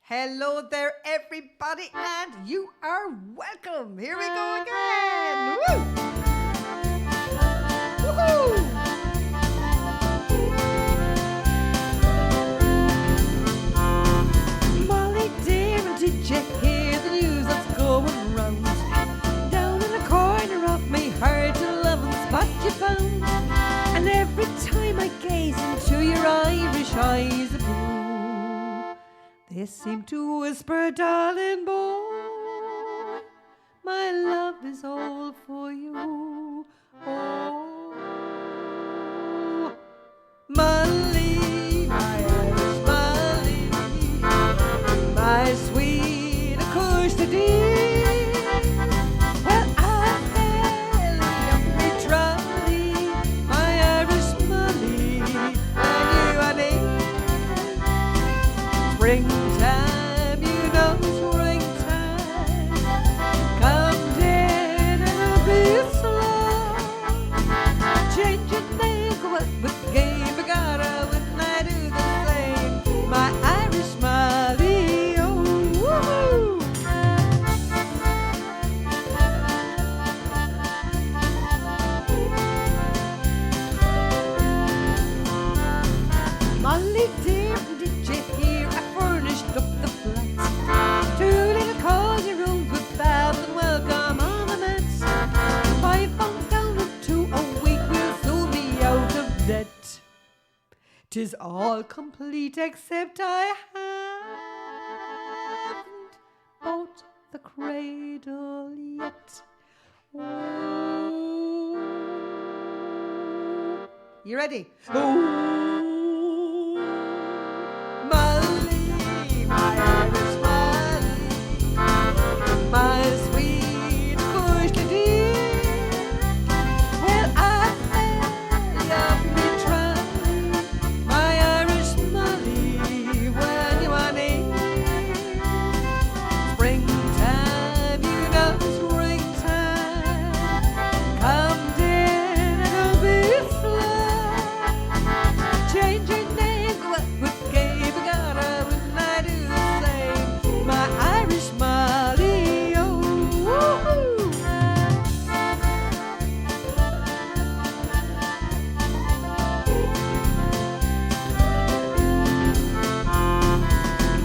Hello there, everybody, and you are welcome. Here we go again. Woo! Woohoo! Molly dear, and did you hear the news that's going round? Down in the corner of my heart, a loving spot you found. And every time I gaze into your Irish eyes, they seem to whisper, darling boy, my love is all for you. Oh, Molly, my Irish Molly, my sweet acoustic dear. Well, I fell in me trolley, my Irish Molly, and you and me. Springtime, you know, springtime. Come down and it'll be slow. Changing things, what with game I gotta when I do the same. My Irish Molly, oh, woo-hoo. Molly dear, did you hear I furnished up the flats? 2 little cozy rooms with baths and welcome ornaments. 5 pounds down into a week will soon be out of debt. 'Tis all complete except I haven't bought the cradle yet. Ooh. You ready? Ooh. Molly, my Irish Molly, my sweet Cushla dear. Well, I fell off me trolley, my Irish Molly, when you are near. Springtime, you know, springtime. Come down and it'll be slow. Changing names, what with game I gotta when I do the same. My Irish Molly, oh, woo-hoo.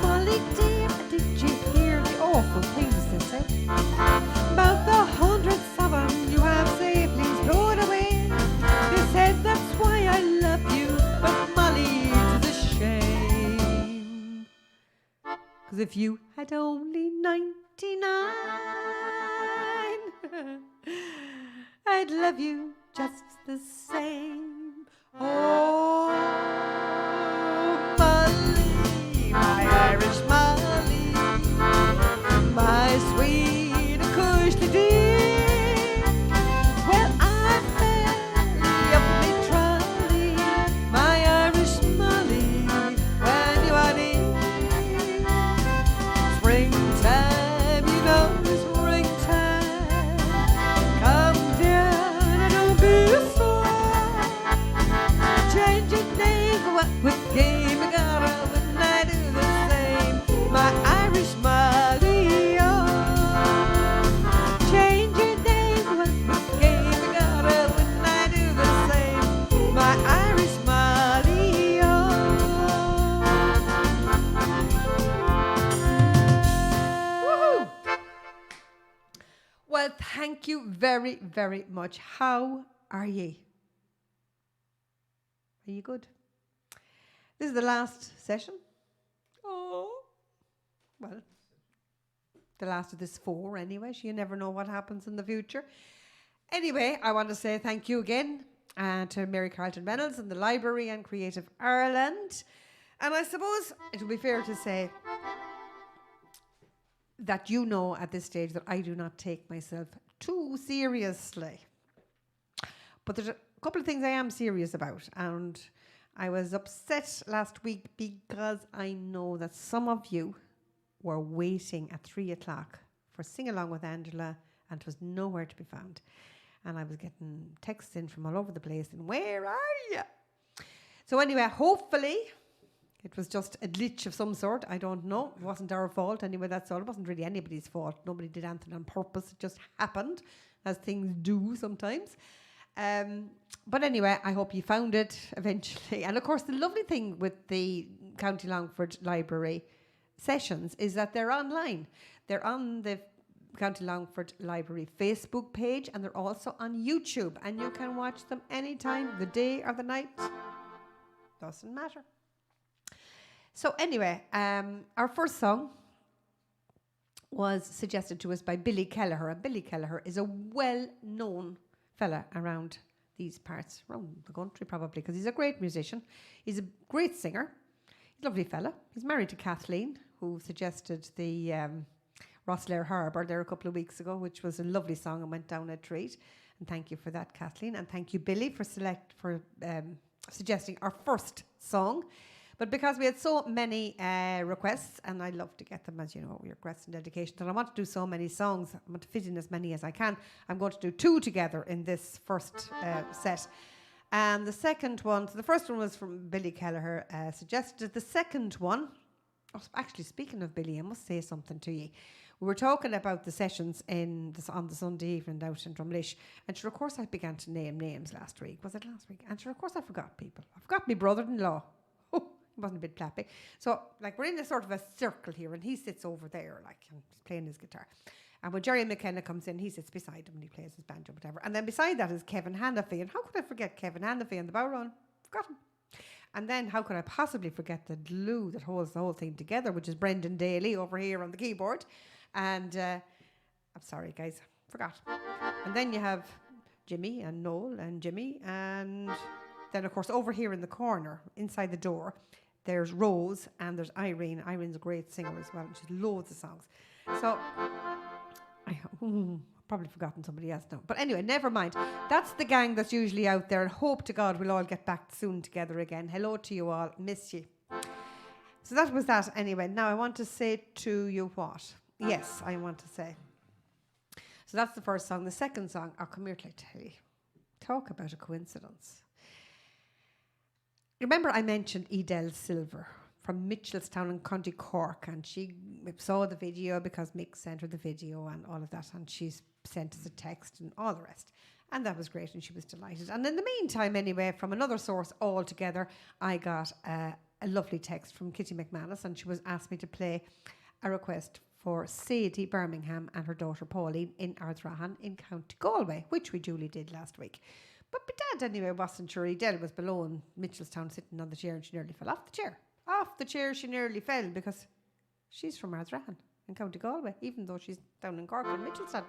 Molly dear, did you hear the awful things they said about the hundreds of 'em you have safely stowed away? They said that's why I love you, but Molly, 'tis a shame. 'Cause if you had only 99, I'd love you just the same. Oh, Molly, my Irish Molly, my sweet Cushla dear. Well, I fell up me trolley, my Irish Molly, when you are near. Springtime, you know, springtime. Come down and it'll be slow. Changing names, what with game I gotta when I do the same. My Irish Molly, oh. Changing names, what with game I gotta when I do the same. My Irish Molly, oh. Woohoo! Well, thank you very, very much. How are ye? Are you good? This is the last session. Oh, well, the last of this 4 anyway. So you never know what happens in the future. Anyway, I want to say thank you again to Mary Carlton Reynolds and the Library and Creative Ireland. And I suppose it would be fair to say that you know at this stage that I do not take myself too seriously. But there's a couple of things I am serious about. And I was upset last week because I know that some of you were waiting at 3 o'clock for Singalong with Angela, and it was nowhere to be found. And I was getting texts in from all over the place, and where are you? So anyway, hopefully It was just a glitch of some sort. I don't know. It wasn't our fault. Anyway, that's all. It wasn't really anybody's fault. Nobody did anything on purpose. It just happened, as things do sometimes. But anyway, I hope you found it eventually. And of course, the lovely thing with the County Longford Library sessions is that they're online. They're on the County Longford Library Facebook page, and they're also on YouTube. And you can watch them anytime, the day or the night. Doesn't matter. So anyway, our first song was suggested to us by Billy Kelleher. And Billy Kelleher is a well-known fella around these parts, around the country probably, because he's a great musician. He's a great singer. He's a lovely fella. He's married to Kathleen, who suggested the Rosslare Harbour there a couple of weeks ago, which was a lovely song and went down a treat. And thank you for that, Kathleen. And thank you, Billy, for suggesting our first song. But because we had so many requests, and I love to get them, as you know, requests and dedications, and I want to do so many songs, I want to fit in as many as I can. I'm going to do 2 together in this first set. And the second one, so the first one was from Billy Kelleher, suggested. The second one, actually, speaking of Billy, I must say something to you. We were talking about the sessions on the Sunday evening out in Drumlish, and sure, of course, I began to name names last week. Was it last week? And sure, of course, I forgot people. I forgot my brother-in-law. Wasn't a bit clappy. So, like, we're in a sort of a circle here, and he sits over there, like, and he's playing his guitar. And when Jerry McKenna comes in, he sits beside him, and he plays his banjo, whatever. And then beside that is Kevin Hanafy. And how could I forget Kevin Hanafy and the Bowron? Forgot him. And then how could I possibly forget the glue that holds the whole thing together, which is Brendan Daly over here on the keyboard. And I'm sorry, guys, forgot. And then you have Jimmy and Noel and Jimmy. And then, of course, over here in the corner, inside the door, there's Rose and there's Irene. Irene's a great singer as well, and she's loads of songs. So, probably forgotten somebody else now. But anyway, never mind. That's the gang that's usually out there, and hope to God we'll all get back soon together again. Hello to you all. Miss you. So that was that anyway. Now I want to say to you what? Yes, I want to say. So that's the first song. The second song, come here till I tell you. Talk about a coincidence. Remember I mentioned Edel Silver from Mitchelstown in County Cork, and she saw the video because Mick sent her the video and all of that, and she's sent us a text and all the rest. And that was great, and she was delighted. And in the meantime, anyway, from another source altogether, I got a lovely text from Kitty McManus, and she was asked me to play a request for Sadie Birmingham and her daughter Pauline in Ardrahan in County Galway, which we duly did last week. But my dad, anyway, wasn't sure. Edel was below in Mitchelstown sitting on the chair, and she nearly fell off the chair. Off the chair she nearly fell, because she's from Ardrahan in County Galway, even though she's down in Cork in Mitchelstown.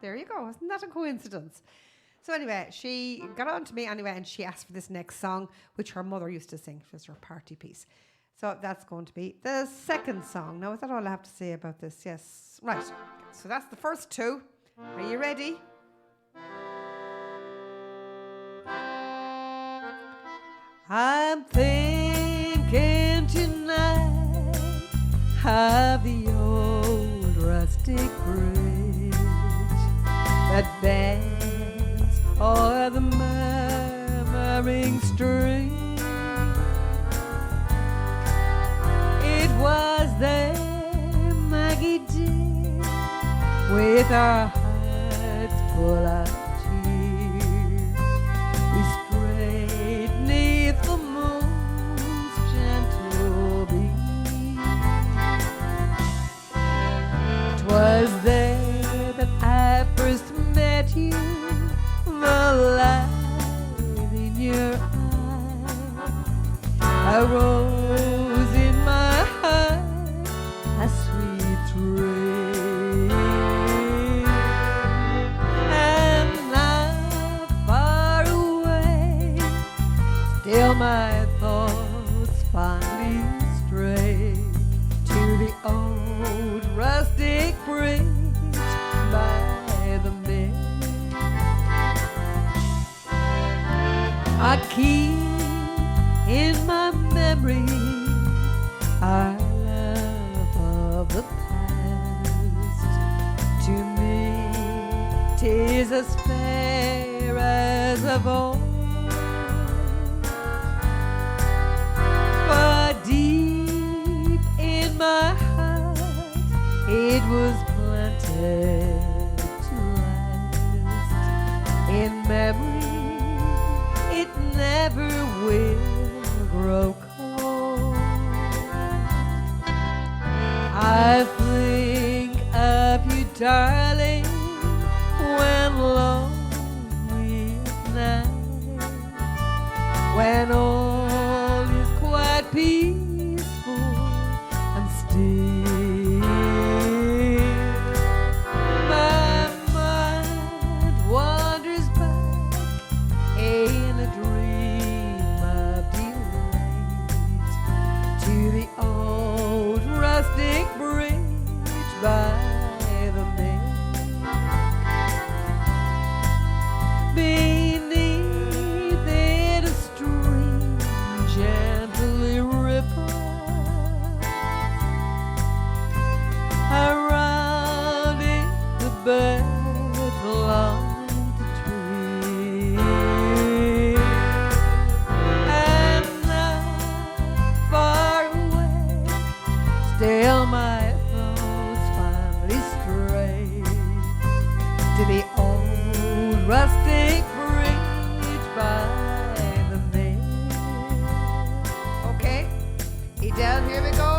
There you go. Isn't that a coincidence? So anyway, she got on to me anyway, and she asked for this next song, which her mother used to sing. It was her party piece. So that's going to be the second song. Now, is that all I have to say about this? Yes. Right. So that's the first 2. Are you ready? I'm thinking tonight of the old rustic bridge that bends o'er the murmuring stream. It was there Maggie did, with our hearts full of tears. We strayed 'neath the moon's gentle beam. 'Twas there that I first met you, the light in your eye, a rose in my heart, a sweet dream. And now far away, still my thoughts fondly stray to the old rustic bridge by the mill. I keep in my memory our love of the past. To me, 'tis as fair as of old. never will grow cold. I think of you, darling, when lonely at night, when all is quite peaceful and still. My mind wanders back in a dream of delight to the old rustic bridge by the lake. Beneath it a stream gently ripples. Around it the birds long to dream. And now far away, still my thoughts finally stray to the old rustic bridge by the lake. Okay, Edel, here we go.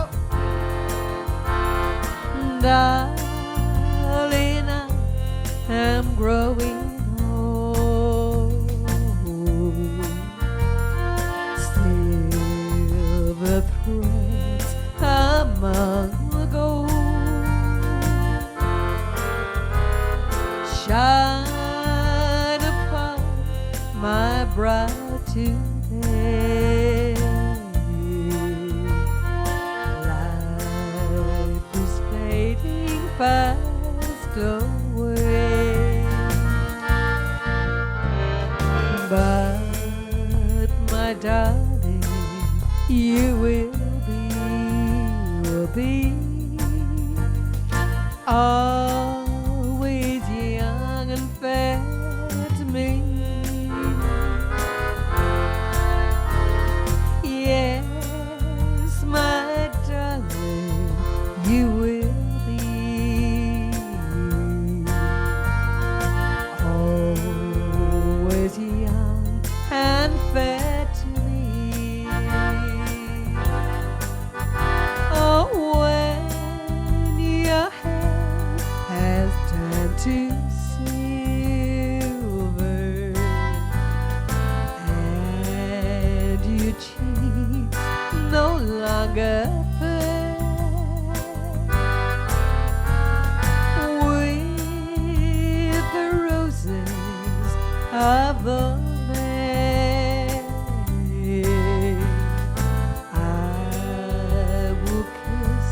Darling, I am growing old. Silver threads among the gold shine upon my brow today. Life is fading fast away, but my darling, you will be always young and fair to me. Yes, my darling, you will be always young and fair to me. Oh, when your hair has turned to silver and your cheeks no longer fair, with the roses of the May, I will kiss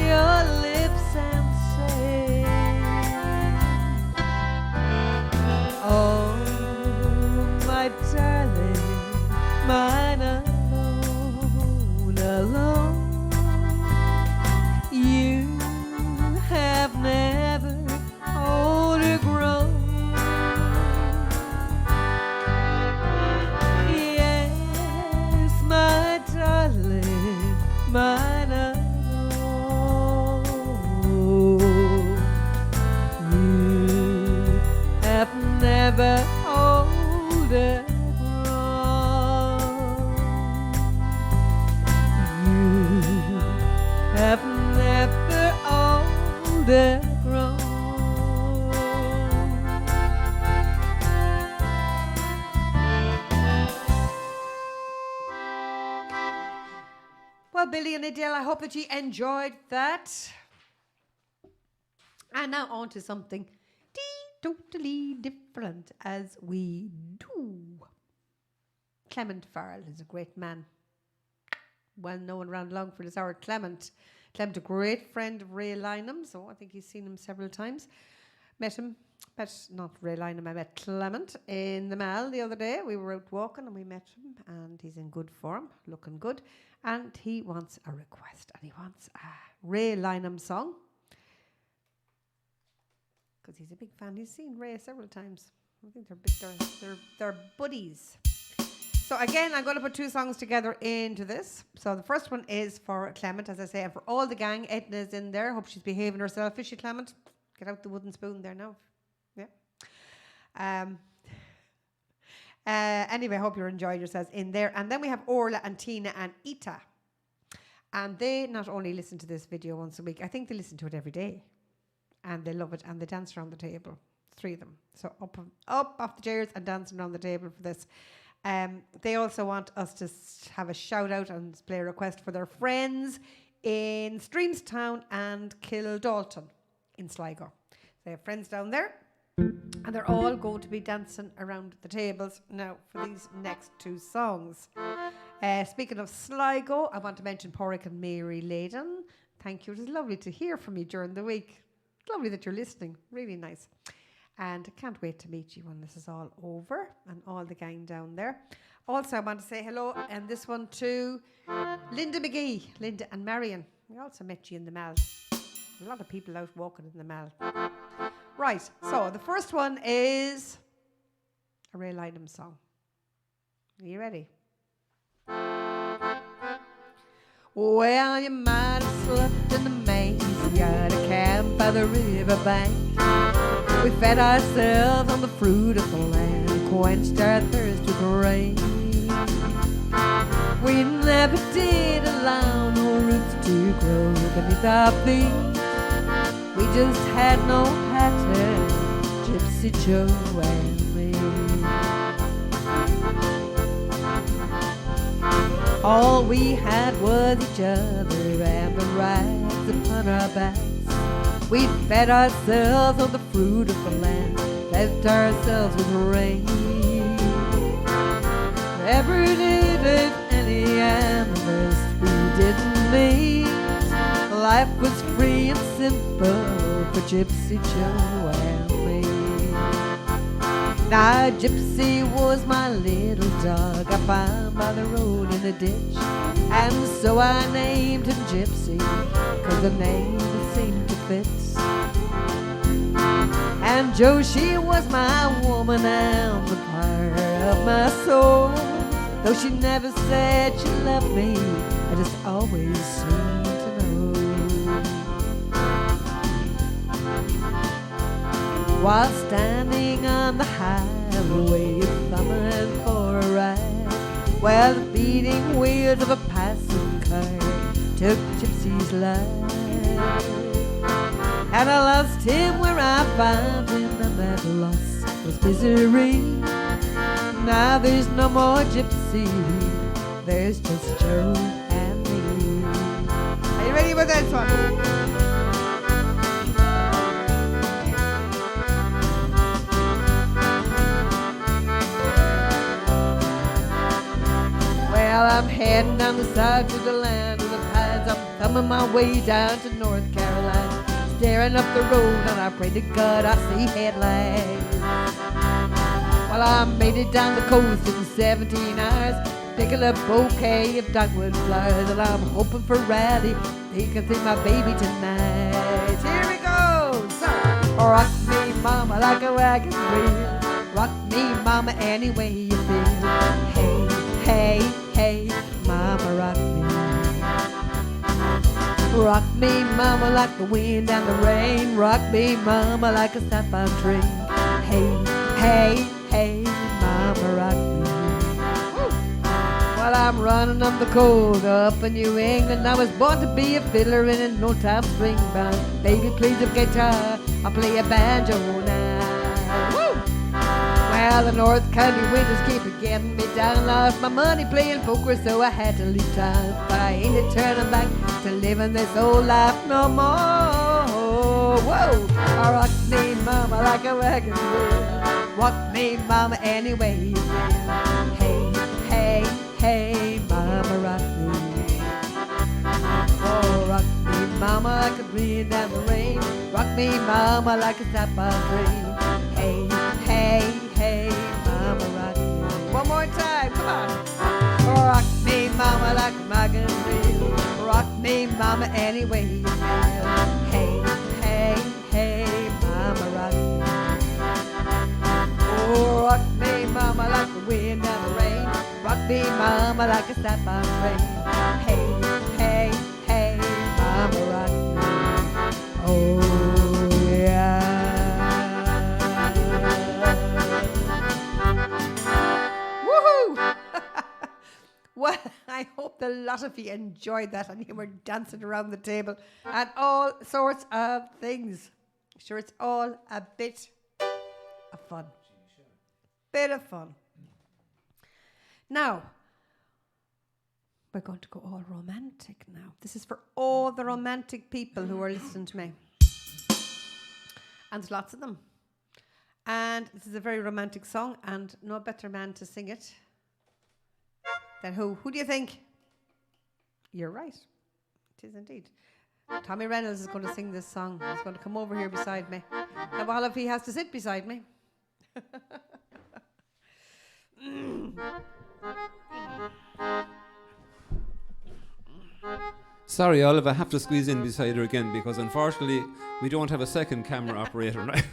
your lips and say, oh, my darling, mine alone, alone. You have never older grown. Yes, my darling, mine alone. You have never older grown. You have never older grown. Well, Billy and Adele, I hope that you enjoyed that. And now on to something totally different as we do. Clement Farrell is a great man, well known around Longford as our Clement. Clement, a great friend of Ray Lynham, so I think he's seen him several times. Met not Ray Lynham, I met Clement in the mall the other day. We were out walking and we met him, and he's in good form, looking good. And he wants a request, and he wants a Ray Lynham song, because he's a big fan. He's seen Ray several times. I think they're buddies. So again, I'm going to put two songs together into this. So the first one is for Clement, as I say, and for all the gang. Edna's in there. Hope she's behaving herself. Is she, Clement? Get out the wooden spoon there now. Yeah. Anyway, I hope you're enjoying yourselves in there. And then we have Orla and Tina and Ita. And they not only listen to this video once a week, I think they listen to it every day. And they love it. And they dance around the table. 3 of them. So up off the chairs and dancing around the table for this. They also want us to have a shout out and play a request for their friends in Streamstown and Kildalton in Sligo. They have friends down there. And they're all going to be dancing around the tables now for these next 2 songs. Speaking of Sligo, I want to mention Porrick and Mary Leyden. Thank you. It was lovely to hear from you during the week. It's lovely that you're listening. Really nice. And I can't wait to meet you when this is all over and all the gang down there. Also, I want to say hello and this one to Linda McGee, Linda and Marion. We also met you in the mall. A lot of people out walking in the mall. Right, so the first one is a Ray Lynham song. Are you ready? Well, you might have slept in the maze, got a camp by the riverbank. We fed ourselves on the fruit of the land, quenched our thirst with rain. We never did allow no roots to grow beneath our feet. We just had no pattern, Gypsy Joe and me. All we had was each other and the rags upon our backs. We fed ourselves on the fruit of the land, left ourselves with rain. Never did it any amethyst we didn't meet. Life was free and simple for Gypsy Joe and me. Now Gypsy was my little dog I found by the road in a ditch, and so I named him Gypsy, 'cause the name seemed to fit. And Joe, she was my woman and the fire of my soul. Though she never said she loved me, I just always seemed to know. While standing on the highway, thumbing for a ride, well, the beating wheels of a passing car took Gypsy's life. And I lost him where I found him, and that loss was misery. Now there's no more Gypsy, there's just Joe and me. Are you ready with this one? Well, I'm heading down the side to the land of the pines. I'm thumbing my way down to North Carolina, staring up the road, and I pray to God I see headlights. Well, I made it down the coast in 17 hours, picking a bouquet of dogwood flowers, and I'm hoping for Rally, they can see my baby tonight. Here we go! So, rock me, mama, like a wagon wheel. Rock me, mama, any way you feel. Hey, hey, hey, mama, rock me. Rock me, mama, like the wind and the rain. Rock me, mama, like a sapphire tree. Hey, hey, hey, mama, rock me. While I'm running on the cold up in New England, I was born to be a fiddler in an old-time string band. Baby, please a guitar, I'll play a banjo now. Woo! Well, the North County winters keep getting me down. Lost my money playing poker, so I had to leave town. But I ain't turning back to living this old life no more. Whoa! Rock me, mama, like a wagon wheel. Rock me, mama, any way you feel. Hey, hey, hey, mama, rock me. Oh, rock me, mama, like a wind and the rain. Rock me, mama, like a sapphire tree. Hey, hey, hey, mama, rock me. One more time, come on. Rock me, mama, like a wagon wheel. Rock me, mama, any way you feel. Hey, hey, hey, mama, rock me. Oh, rock me, mama, like the wind and the rain. Rock me, mama, like a sapphire train. Hey, hey, hey, mama, rock me. Oh, yeah. Woohoo! the lot of you enjoyed that and you were dancing around the table and all sorts of things. Sure, it's all a bit of fun. Bit of fun. Now, we're going to go all romantic now. This is for all the romantic people who are listening to me. And there's lots of them. And this is a very romantic song, and no better man to sing it than who? Who do you think? You're right. It is indeed. Tommy Reynolds is going to sing this song. He's going to come over here beside me. And while if he has to sit beside me. Sorry, Olive, I have to squeeze in beside her again because unfortunately we don't have a second camera operator. Right?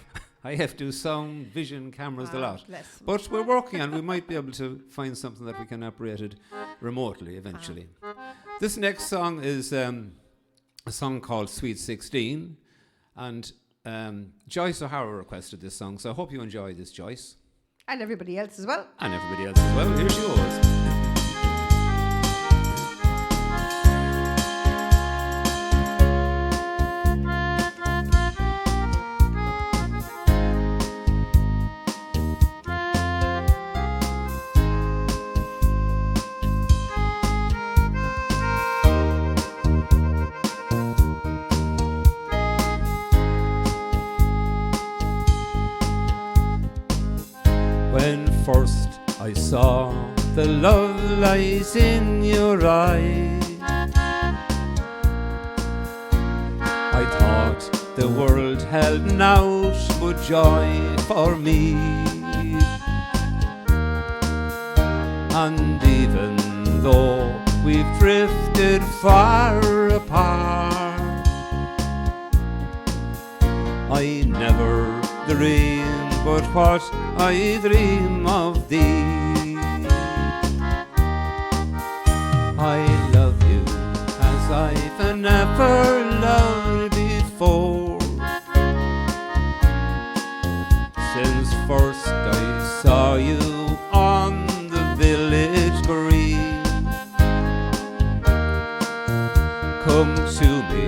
I have to sound, vision, cameras, the lot. But we're working on it. We might be able to find something that we can operate it remotely eventually. This next song is a song called Sweet 16. And Joyce O'Hara requested this song, so I hope you enjoy this, Joyce. And everybody else as well. And everybody else as well. Here she goes. When first I saw the love lies in your eyes, I thought the world held naught but joy for me. And even though we've drifted far apart, I never dreamed but what I dream of thee. I love you as I've never loved before. Since first I saw you on the village green. Come to me,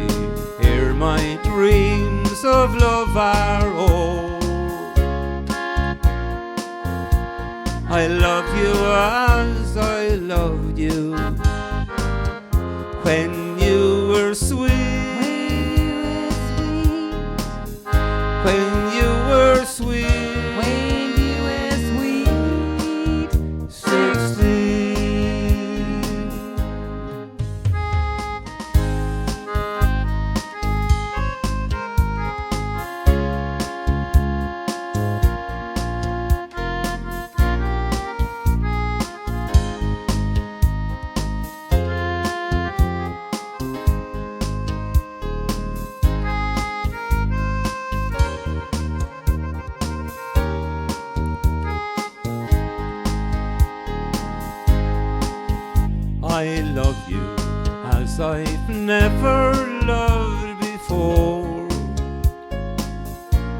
hear my dreams of love are o'er. I love you as I loved you when you were sweet, when you were sweet, when you were sweet, 16. I love you as I've never loved before.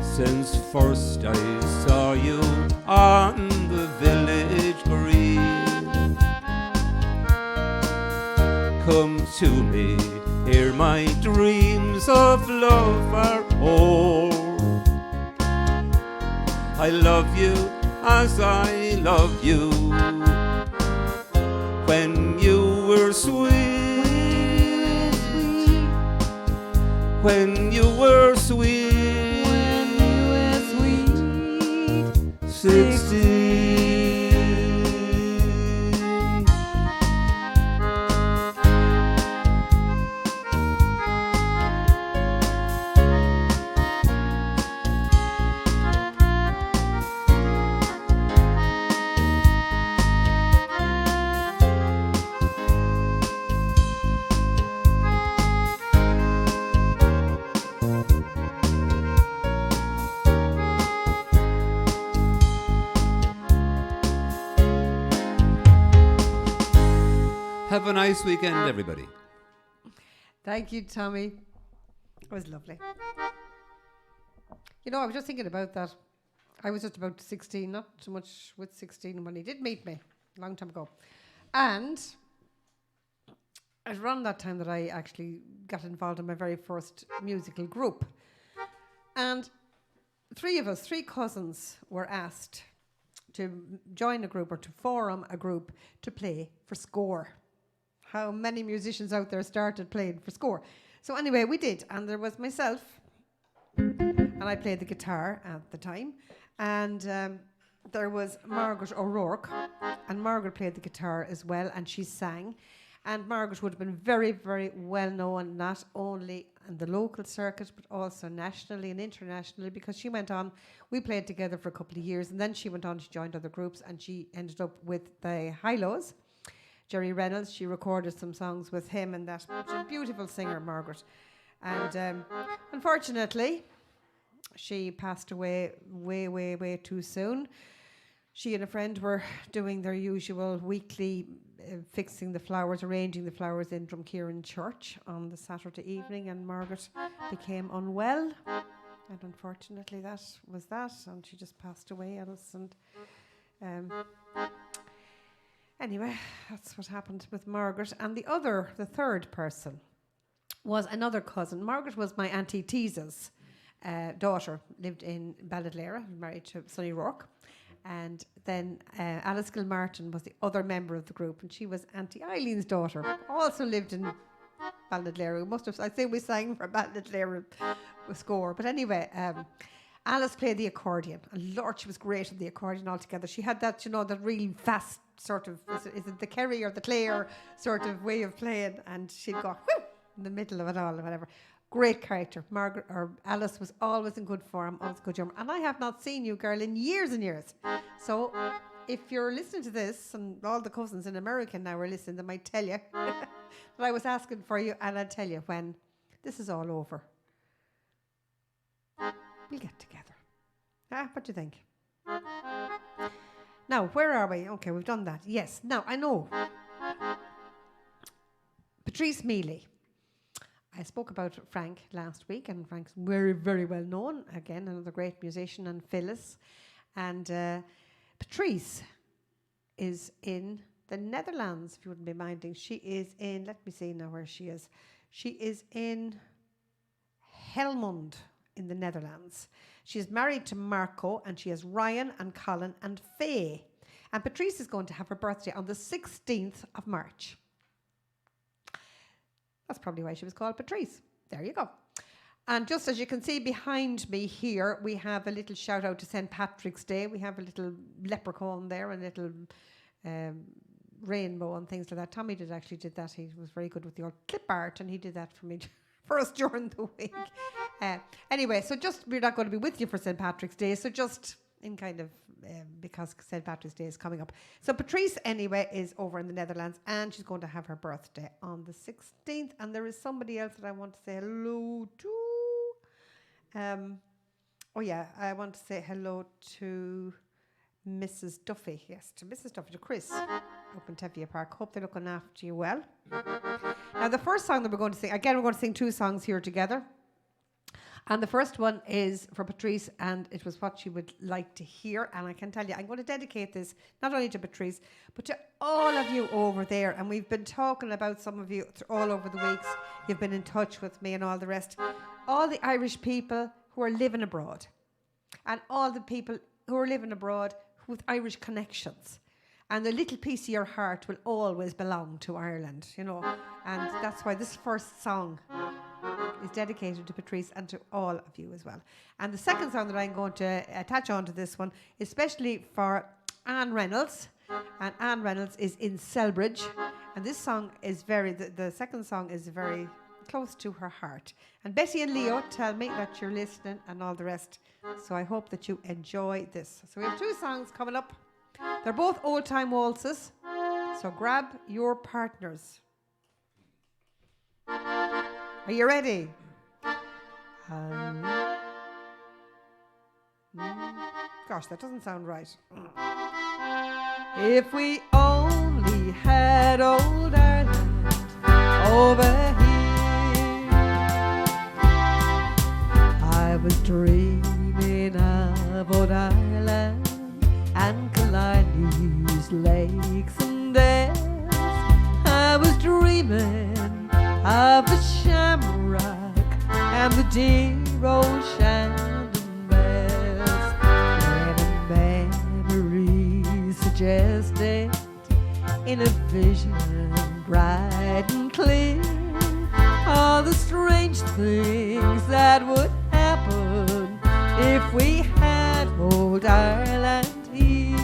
Since first I saw you on the village green. Come to me, hear my dreams of love are o'er. I love you as I love you when you were sweet, when you were sweet, when you were sweet, 16. Have a nice weekend, everybody. Thank you, Tommy. It was lovely. You know, I was just thinking about that. I was just about 16, not so much with 16 when he did meet me a long time ago. And it was around that time that I actually got involved in my very first musical group. And three cousins were asked to join a group or to form a group to play for Score. How many musicians out there started playing for Score? So anyway, we did, and there was myself, and I played the guitar at the time, and there was Margaret O'Rourke, and Margaret played the guitar as well, and she sang. And Margaret would have been very, very well known, not only in the local circuit, but also nationally and internationally, because she went on, we played together for a couple of years, and then she went on, she joined other groups, and she ended up with the Hi-Lows. Jerry Reynolds, she recorded some songs with him, and that. She's a beautiful singer, Margaret. And unfortunately, she passed away way, way, way too soon. She and a friend were doing their usual weekly fixing the flowers, arranging the flowers in Drumkeeran Church on the Saturday evening, and Margaret became unwell. And unfortunately, that was that, and she just passed away, Alice. And anyway, that's what happened with Margaret. And the third person was another cousin. Margaret was my Auntie Teesa's daughter, lived in Balladlera, married to Sonny Rourke. And then Alice Gilmartin was the other member of the group, and she was Auntie Eileen's daughter, also lived in Balladlera. I'd say we sang for Balladlera with Score. But anyway, Alice played the accordion, and Lord, she was great at the accordion altogether. She had that, that real fast sort of, is it the Kerry or the Clare sort of way of playing, and she'd go whoo in the middle of it all or whatever. Great character. Margaret or Alice was always in good form, always good humour. And I have not seen you, girl, in years and years. So if you're listening to this, and all the cousins in America now are listening, they might tell you that I was asking for you, and I'll tell you when this is all over, we'll get together. What do you think? Now, where are we? Okay, we've done that. Yes. Now, I know. Patrice Mealy. I spoke about Frank last week, and Frank's very, very well known. Again, another great musician, and Phyllis. And Patrice is in the Netherlands, if you wouldn't be minding. She is in, let me see now where she is. She is in Helmond in the Netherlands. She's married to Marco, and she has Ryan and Colin and Faye. And Patrice is going to have her birthday on the 16th of March. That's probably why she was called Patrice. There you go. And just as you can see behind me here, we have a little shout out to St. Patrick's Day. We have a little leprechaun there, and a little rainbow and things like that. Tommy did that. He was very good with the old clip art, and he did that for me for us during the week. Anyway, so we're not going to be with you for St. Patrick's Day, so just in kind of because St. Patrick's Day is coming up. So Patrice, anyway, is over in the Netherlands, and she's going to have her birthday on the 16th. And there is somebody else that I want to say hello to. I want to say hello to Mrs. Duffy. Yes, to Mrs. Duffy, to Chris up in Tevye Park. Hope they're looking after you well. Now, the first song that we're going to sing, again, we're going to sing two songs here together. And the first one is for Patrice, and it was what she would like to hear. And I can tell you, I'm going to dedicate this not only to Patrice, but to all of you over there. And we've been talking about some of you all over the weeks. You've been in touch with me and all the rest. All the Irish people who are living abroad, and all the people who are living abroad with Irish connections. And the little piece of your heart will always belong to Ireland, And that's why this first song is dedicated to Patrice and to all of you as well. And the second song that I'm going to attach on to this one, especially for Anne Reynolds. And Anne Reynolds is in Selbridge. And this song is the second song is very close to her heart. And Betty and Leo tell me that you're listening and all the rest. So I hope that you enjoy this. So we have two songs coming up. They're both old-time waltzes. So grab your partners. Are you ready? Gosh, that doesn't sound right. If we only had old Ireland over here, I was dreaming of old Ireland and Killarney's lakes and dales. I was dreaming gleaming of the shamrock and the dear old Shandon bells, when a memory suggested in a vision bright and clear all the strange things that would happen if we had old Ireland here.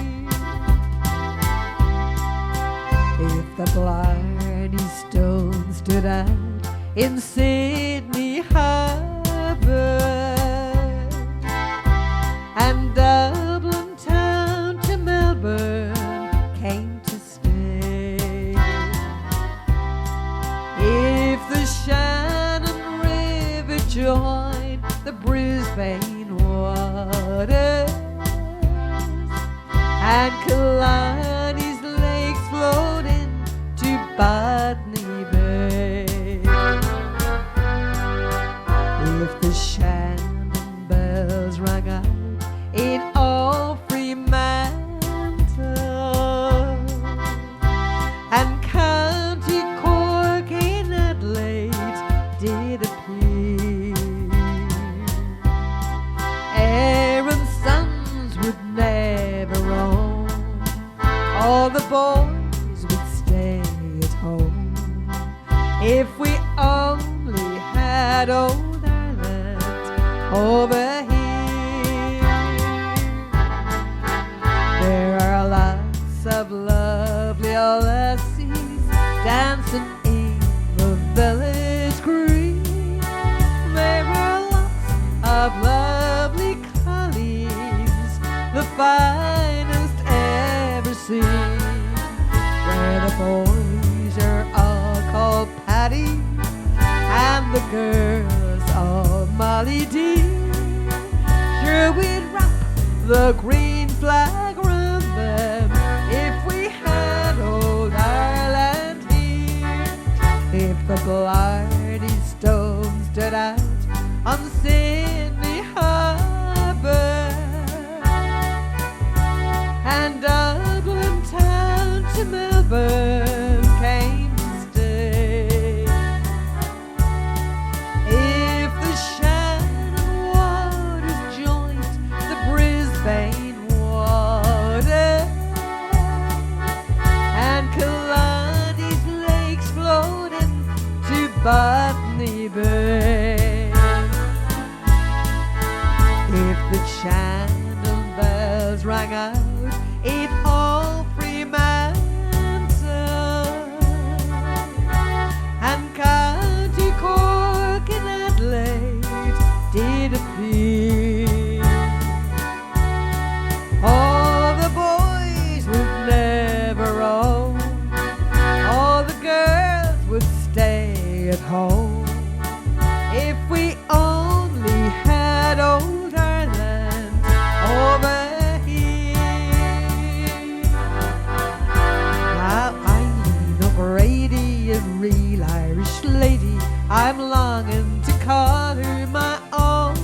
If the Blarney Stone stood out in Sydney Harbour and Dublin town to Melbourne came to stay, if the Shannon River joined the Brisbane waters and Killarney's lakes flowed into Botany Bay, if the Shannon bells rang out in all Fremantle and County Cork in Adelaide did appear, Aaron's sons would never roam, all the boys would stay at home, if we only had old Ireland over here. There are lots of lovely old lassies dancing in the village green. There are lots of lovely colleagues, the finest ever seen, where the boys are all called Paddy and the girls all Molly D. Sure, we'd wrap the green flag round them if we had old Ireland here. If the Blarney Stone stood out on Sydney Harbour and Dublin town to Melbourne came to stay, if the Shannon waters joined the Brisbane waters and Killarney's lakes flowed into Botany Bay, if the Shannon bells rang out in all Fremantle and County Cork and Adelaide did appear, all the boys would never roam, all the girls would stay at home, if we only had old Ireland over here. Now Eileen O'Grady, a real Irish lady, I'm longing to call her my own.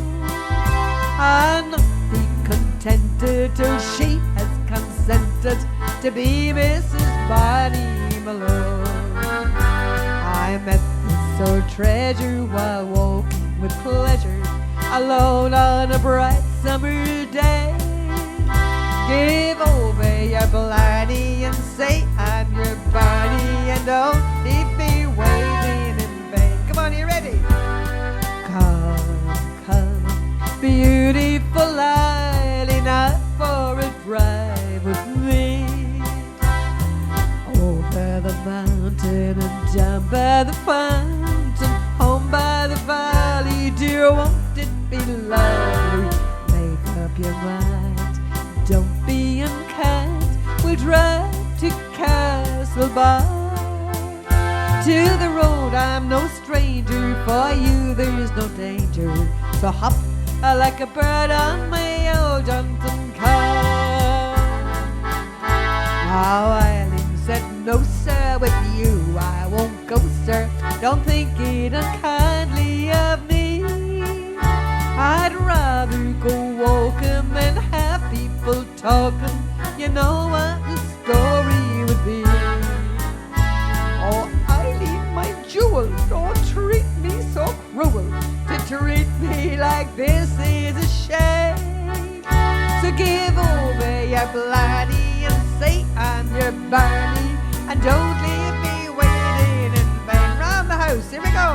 I'll not be contented till she has consented to be Mrs. Bonnie Malone. I met this old treasure while walking with pleasure alone on a bright summer day. Give over your Blarney and say I'm your Barney, and don't leave me waiting in vain. Come on, you ready? Come, come, beautiful Eileen, out for a drive with me, over the mountain and down by the fountain, home by the valley. Dear, won't it be lovely? Make up your mind, don't be unkind. We'll drive to Castlebar, to the road. I'm no stranger, for you there's no danger, so hop like a bird on my old Johnson car. Now Eileen said, no sir, with you I won't go, sir. Don't think it unkindly of me. I'd rather go walking than have people talking. You know what the story would be. Oh, Eileen, like this is a shame. So give over your blarney and say I'm your Barney, and don't leave me waiting in vain. Round the house, here we go.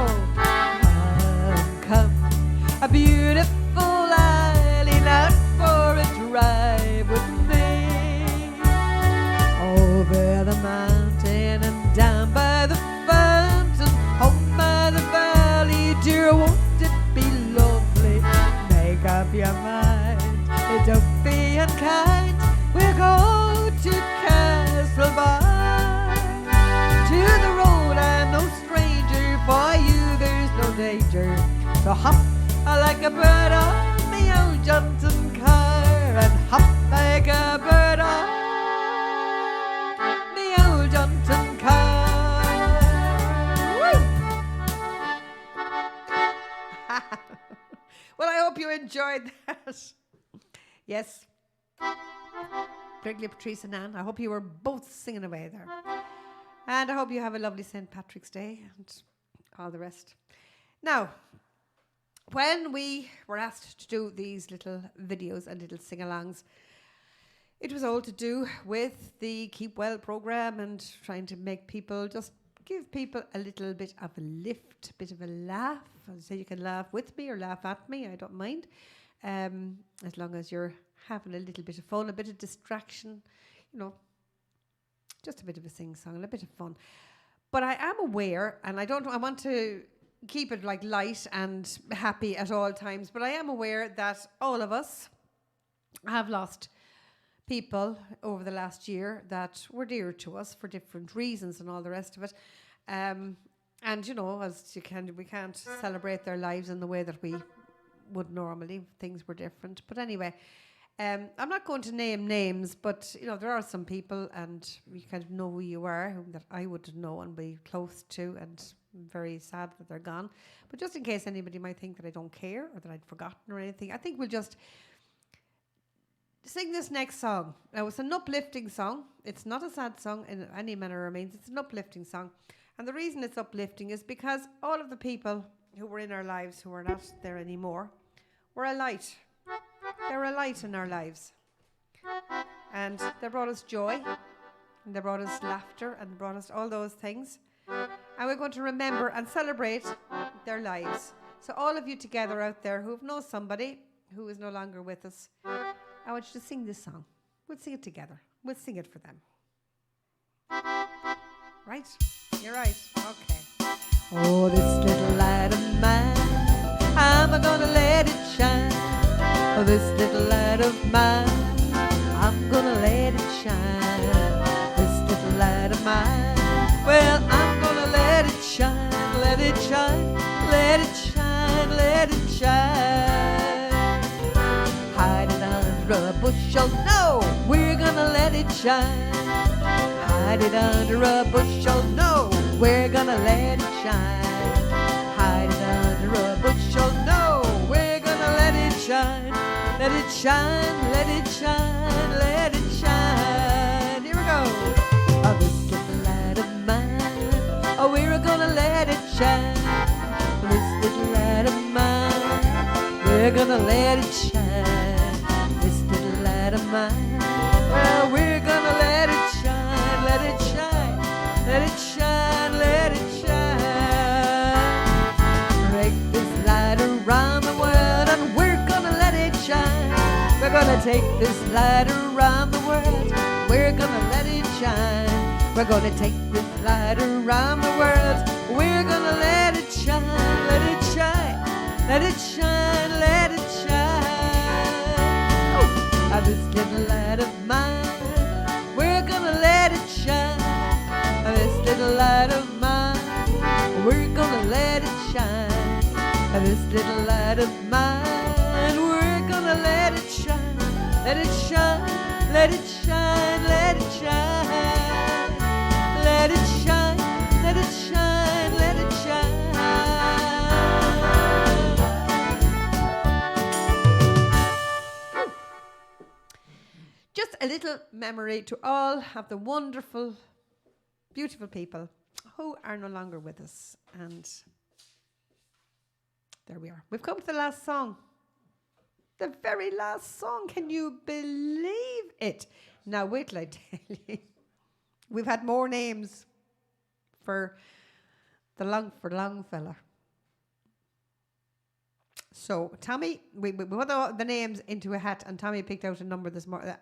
Come, a beautiful Eileen, out for a drive with me. Over the mountain and down by the fountain, home by the valley, dear, won't it be lovely? Make up your mind, don't be unkind. We'll go to Castlebar. To the road, I'm no stranger, for you there's no danger. So hop like a bird on the old Johnson car, and hop like a bird on the old Johnson car. Woo! Well, I hope you enjoyed that. Yes. Particularly Patrice and Anne. I hope you were both singing away there. And I hope you have a lovely St. Patrick's Day and all the rest. Now, when we were asked to do these little videos and little sing-alongs, it was all to do with the Keep Well program and trying to make people, just give people a little bit of a lift, a bit of a laugh. So you can laugh with me or laugh at me, I don't mind. As long as you're having a little bit of fun, a bit of distraction, you know, just a bit of a sing-song and a bit of fun. But I am aware, and I want to keep it like light and happy at all times, but I am aware that all of us have lost people over the last year that were dear to us for different reasons and all the rest of it. And you know, we can't celebrate their lives in the way that we would normally. Things were different. But anyway, I'm not going to name names, but you know, there are some people, and you kind of know who you are, that I would know and be close to, and I'm very sad that they're gone. But just in case anybody might think that I don't care or that I'd forgotten or anything, I think we'll just sing this next song. Now, it's an uplifting song. It's not a sad song in any manner or means. It's an uplifting song. And the reason it's uplifting is because all of the people who were in our lives who are not there anymore were a light. They're a light in our lives. And they brought us joy, and they brought us laughter, and brought us all those things. And we're going to remember and celebrate their lives. So all of you together out there who know somebody who is no longer with us, I want you to sing this song. We'll sing it together. We'll sing it for them. Right? You're right. Okay. Oh, this little light of mine, I'm gonna let it shine. Oh, this little light of mine, I'm gonna let it shine. This little light of mine, well, I'm gonna let it shine, let it shine, let it shine, let it shine. Hide it under a bushel, no, we're gonna let it shine. Hide it under a bushel, no, we're gonna let it shine. Hide it under a bushel, no, we're gonna let it shine. Let it shine, let it shine, let it shine. Here we go. Oh, this little light of mine, oh, we're gonna let it shine. This little light of mine, we're gonna let it shine. This little light of mine, well, we're gonna let it shine, let it shine, let it shine, let it shine. Break this light around the world, and we're gonna let it shine. We're gonna take this light around the world, we're gonna let it shine. We're gonna take this light around the world, we're gonna let it shine, let it shine, let it shine, let it shine. Oh, this little light of mine, we're gonna let it shine. This little light of mine, we're gonna let it shine. This little light of mine, we're gonna let it shine. Let it shine, let it shine, let it shine. Let it shine, let it shine, let it shine. Just a little memory to all of the wonderful, beautiful people who are no longer with us. And There we are. We've come to the last song. The very last song. Can you believe it? Now, wait till I tell you. We've had more names for the Long fella. So, Tommy, we put the names into a hat, and Tommy picked out a number this morning,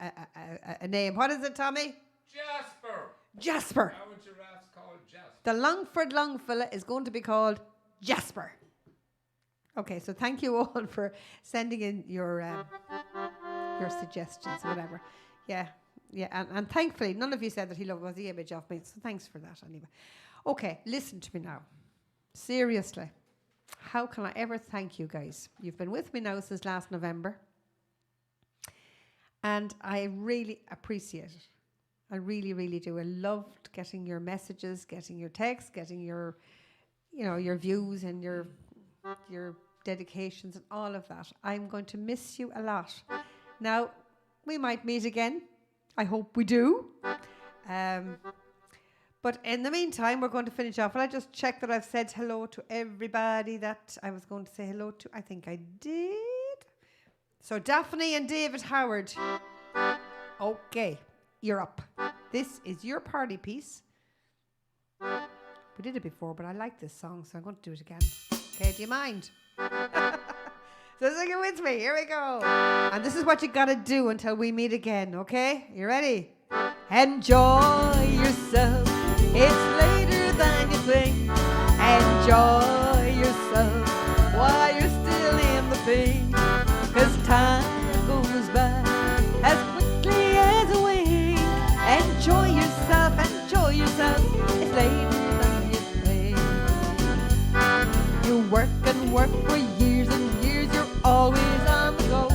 a name. What is it, Tommy? Jasper. Our giraffe's called Jasper. The Longford Long fella is going to be called Jasper. Okay, so thank you all for sending in your suggestions, whatever. Yeah, and thankfully none of you said that he was the image of me, so thanks for that anyway. Okay, listen to me now. Seriously, how can I ever thank you guys? You've been with me now since last November, and I really appreciate it. I really, really do. I loved getting your messages, getting your texts, getting your views and your dedications and all of that. I'm going to miss you a lot. Now, we might meet again. I hope we do. But in the meantime, we're going to finish off. Will I just check that I've said hello to everybody that I was going to say hello to? I think I did. So Daphne and David Howard. Okay, you're up. This is your party piece. We did it before, but I like this song, so I'm going to do it again. Okay, do you mind? So sing it with me. Here we go. And this is what you got to do until we meet again, okay? You ready? Enjoy yourself. It's later than you think. Enjoy yourself while you're still in the pink. 'Cause time goes by as quickly as a wink. Enjoy yourself, enjoy yourself. It's later than you think. You work and work for years and years. You're always on the go.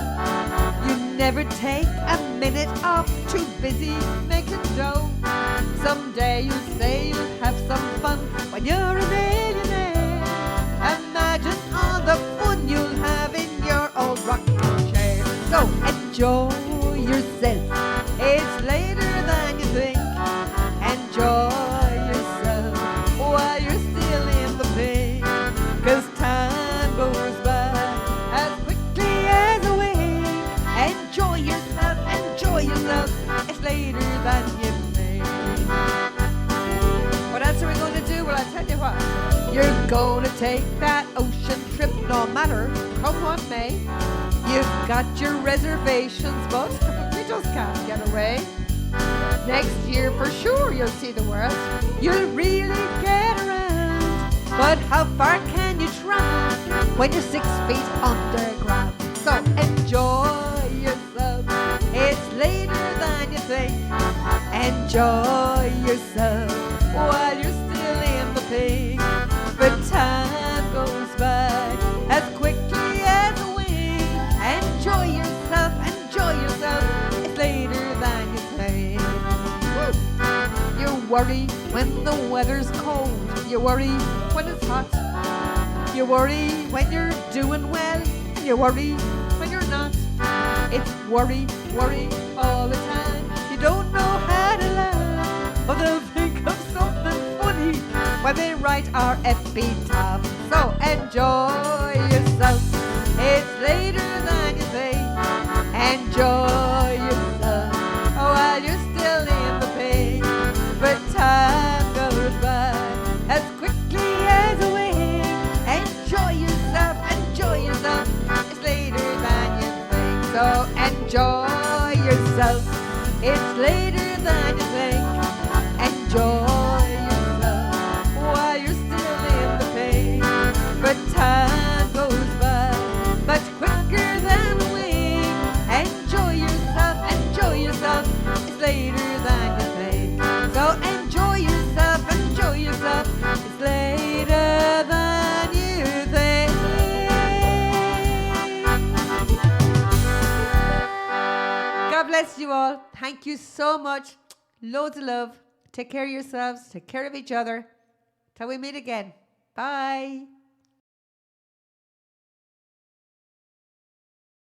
You never take a minute off. Too busy making dough. Someday you'll say you'll have some fun when you're a millionaire. Imagine all the fun you'll have in your old rocking chair. So enjoy yourself. It's later than you think. Enjoy yourself while you're still in the pink. 'Cause time goes by as quickly as a wink. Enjoy yourself, enjoy yourself. It's later than you think. What else are we going to do? Well, I'll tell you what. You're going to take that ocean trip no matter come what may. You've got your reservations, but we just can't get away. Next year for sure you'll see the world. You'll really get around. But how far can you travel when you're 6 feet underground? So enjoy yourself. It's later than you think. Enjoy yourself while you're still in the pink. But time goes by as quickly as a wink. Enjoy yourself, enjoy yourself. It's later than you think. Woo. You worry when the weather's cold. You worry when it's hot. You worry when you're doing well. And you worry when you're not. It's worry, worry all the time. You don't know how to laugh, or they'll think of something funny when they write our epitaph. So enjoy yourself. It's later than you think. Enjoy yourself while you're still in the pink. But time goes by as quickly as a wink. Enjoy yourself, enjoy yourself. It's later than you think. So enjoy yourself. It's later than you think. Enjoy yourself while you're still in the pink. But time goes by much quicker than a wink. Enjoy yourself, enjoy yourself. It's later than you think. So enjoy yourself, enjoy yourself. It's later than you think. God bless you all. Thank you so much. Loads of love. Take care of yourselves. Take care of each other. Till we meet again. Bye.